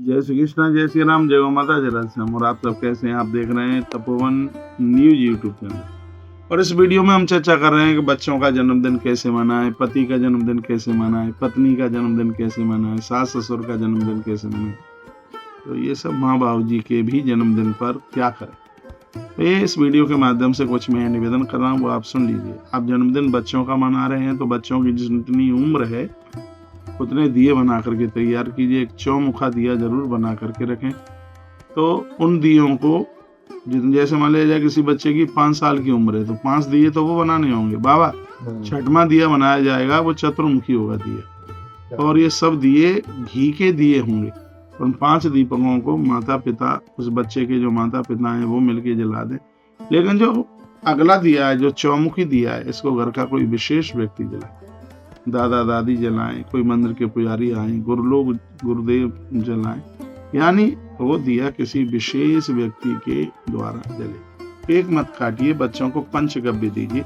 जय श्री कृष्णा, जय श्री राम, जय गौ माता, जय राधेश्याम। और आप सब कैसे हैं? आप देख रहे हैं तपोवन न्यूज यूट्यूब चैनल। और इस वीडियो में हम चर्चा कर रहे हैं कि बच्चों का जन्मदिन कैसे मनाएं, पति का जन्मदिन कैसे मनाएं, पत्नी का जन्मदिन कैसे मनाएं, सास ससुर का जन्मदिन कैसे मनाएं। तो ये सब माँ बाबू जी के भी जन्मदिन पर क्या करें, तो ये इस वीडियो के माध्यम से कुछ मैं निवेदन कर रहा हूँ, वो आप सुन लीजिए। आप जन्मदिन बच्चों का मना रहे हैं तो बच्चों की जितनी उम्र है उतने दिए बना करके तैयार कीजिए। एक चौमुखा दिया जरूर बना करके रखें। तो उन दियों को जैसे मान लिया जाए किसी बच्चे की 5 साल की उम्र है तो 5 दिए तो वो बनाने होंगे बाबा। छठवां दिया बनाया जाएगा, वो चतुर्मुखी होगा दिया, और ये सब दिए घी के दिए होंगे। उन 5 दीपकों को माता पिता, उस बच्चे के जो माता पिता हैं वो मिलके जला दें। लेकिन जो अगला दिया है, जो चौमुखी दिया है, इसको घर का कोई विशेष व्यक्ति जलाए, दादा दादी जलाएं, कोई मंदिर के पुजारी आए, गुरुलोग गुरुदेव जलाएं, यानी वो दिया किसी विशेष व्यक्ति के द्वारा जले। एक मत काटिए। बच्चों को पंचगव्य दीजिए।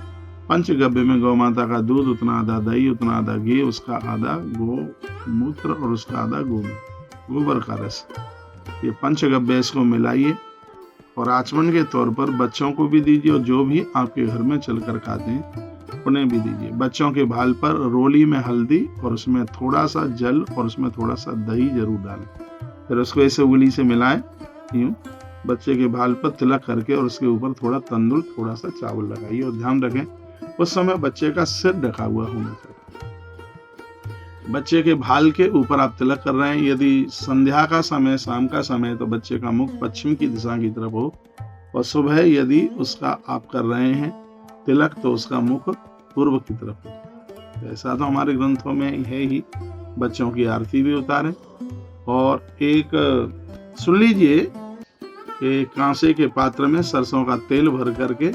पंचगव्य में गौ माता का दूध, उतना आधा दही, उतना आधा घी, उसका आधा गोमूत्र और उसका आधा गोबर का रस, ये पंचगव्य इसको मिलाइए और आचमन के तौर पर बच्चों को भी दीजिए और जो भी आपके घर में चलकर खाते हैं उन्हें भी दीजिए। बच्चों के भाल पर रोली में हल्दी और उसमें थोड़ा सा जल और उसमें थोड़ा सा दही जरूर डालें। फिर उसको ऐसे उंगली से मिलाएं, यूं बच्चे के भाल पर तिलक करके, और उसके ऊपर थोड़ा तंदूर, थोड़ा सा चावल लगाइए। और ध्यान रखें उस समय बच्चे का सिर ढका हुआ होना चाहिए। बच्चे के भाल के ऊपर आप तिलक कर रहे हैं। यदि संध्या का समय, शाम का समय, तो बच्चे का मुख पश्चिम की दिशा की तरफ हो, और सुबह यदि उसका आप कर रहे हैं तिलक तो उसका मुख पूर्व की तरफ हो। ऐसा तो हमारे ग्रंथों में है ही। बच्चों की आरती भी उतारें। और एक सुन लीजिए कि कांसे के पात्र में सरसों का तेल भर करके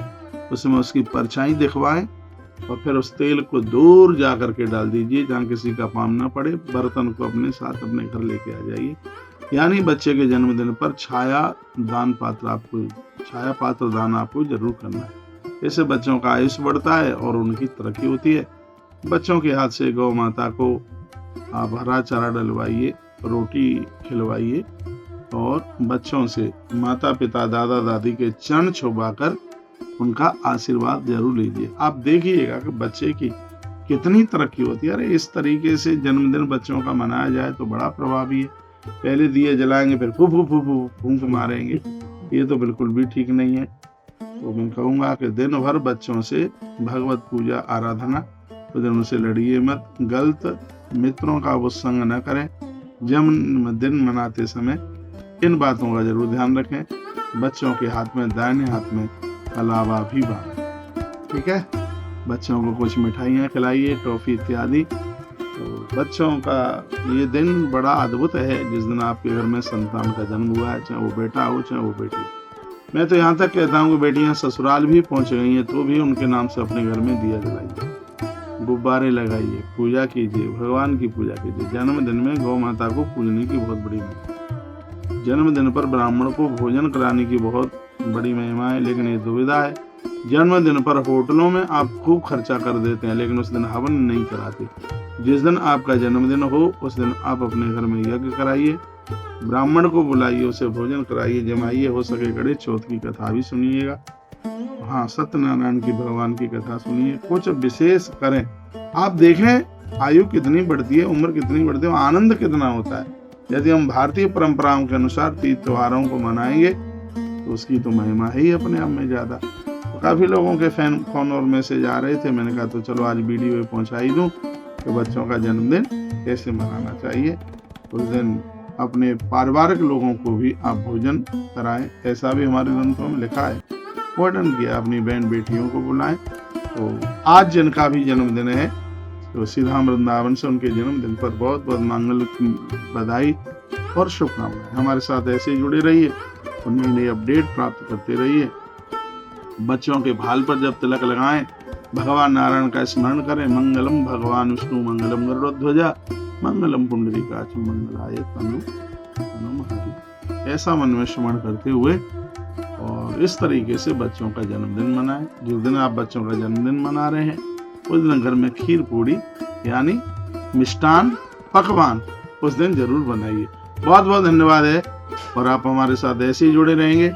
उसमें उसकी परछाई दिखवाएं, और फिर उस तेल को दूर जा करके डाल दीजिए जहाँ किसी का पाँव ना पड़े। बर्तन को अपने साथ अपने घर लेके आ जाइए। यानी बच्चे के जन्मदिन पर छाया पात्र दान आपको जरूर करना है। इससे बच्चों का आयुष्य बढ़ता है और उनकी तरक्की होती है। बच्चों के हाथ से गौ माता को आप हरा चारा डलवाइए, रोटी खिलवाइए, और बच्चों से माता पिता, दादा दादी के चरण छुपाकर उनका आशीर्वाद जरूर लीजिए। आप देखिएगा कि बच्चे की कितनी तरक्की होती है। अरे इस तरीके से जन्मदिन बच्चों का मनाया जाए तो बड़ा प्रभावी है। पहले दिए जलाएंगे, फिर फूंक मारेंगे, ये तो बिल्कुल भी ठीक नहीं है। तो मैं कहूँगा कि दिन भर बच्चों से भगवत पूजा आराधना, तो दिन उनसे लड़िए मत। गलत मित्रों का वो संग न करें। जन्मदिन मनाते समय इन बातों का जरूर ध्यान रखें। बच्चों के हाथ में, दाहिने हाथ में कलावा भी बांधें। ठीक है। बच्चों को कुछ मिठाइयाँ खिलाइए, टॉफी इत्यादि। तो बच्चों का ये दिन बड़ा अद्भुत है जिस दिन आपके घर में संतान का जन्म हुआ है, चाहे वो बेटा हो चाहे वो बेटी। मैं तो यहाँ तक कहता हूँ कि बेटियाँ ससुराल भी पहुँच गई हैं तो भी उनके नाम से अपने घर में दिया जलाइए, गुब्बारे लगाइए, पूजा कीजिए, भगवान की पूजा कीजिए। जन्मदिन में गौ माता को पूजने की बहुत बड़ी महिमा। जन्मदिन पर ब्राह्मण को भोजन कराने की बहुत बड़ी महिमा है। लेकिन ये दुविधा है, जन्मदिन पर होटलों में आप खूब खर्चा कर देते हैं लेकिन उस दिन हवन नहीं कराते। जिस दिन आपका जन्मदिन हो उस दिन आप अपने घर में यज्ञ कराइए, ब्राह्मण को बुलाइए, उसे भोजन कराइए, जमाइए। हो सके गणेश चौथ की कथा भी सुनिएगा। हाँ, सत्यनारायण की, भगवान की कथा सुनिए। कुछ विशेष करें। आप देखें आयु कितनी बढ़ती है, उम्र कितनी बढ़ती है, आनंद कितना होता है। यदि हम भारतीय परंपराओं के अनुसार तीज त्योहारों को मनाएंगे तो उसकी तो महिमा है ही अपने आप में ज्यादा। तो काफी लोगों के फोन और मैसेज आ रहे थे। मैंने कहा तो चलो आज वीडियो में पहुंचा ही दूं कि बच्चों का जन्मदिन कैसे मनाना चाहिए। उस दिन अपने पारिवारिक लोगों को भी आप भोजन कराएं, ऐसा भी हमारे ग्रंथों में लिखा है। वर्णन किया, अपनी बहन बेटियों को बुलाएं। तो आज जिनका भी जन्मदिन है तो सीधा वृंदावन से उनके जन्मदिन पर बहुत बहुत मंगल बधाई और शुभकामनाएं। हमारे साथ ऐसे ही जुड़े रहिए और नई नई अपडेट प्राप्त करते रहिए। बच्चों के भाल पर जब तिलक लगाएं, भगवान नारायण का स्मरण करें। मंगलम भगवान विष्णु मंगलम गरुड़ध्वजा मंगलम पुंडरीकाक्ष मंगलाय तनु हरि। ऐसा मन में स्मरण करते हुए और इस तरीके से बच्चों का जन्मदिन मनाएं। जिस दिन आप बच्चों का जन्मदिन मना रहे हैं उस दिन घर में खीर पूड़ी यानी मिष्टान पकवान उस दिन जरूर बनाइए। बहुत बहुत धन्यवाद है। और आप हमारे साथ ऐसे ही जुड़े रहेंगे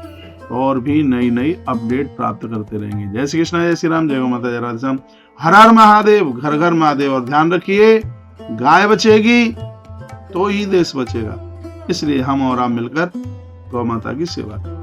और भी नई नई अपडेट प्राप्त करते रहेंगे। जय श्री कृष्ण, जय श्री राम, जय गौ माता, जय राधे श्याम, हर हर महादेव, घर घर महादेव। और ध्यान रखिए, गाय बचेगी तो ही देश बचेगा। इसलिए हम और आप मिलकर गौ माता की सेवा करें।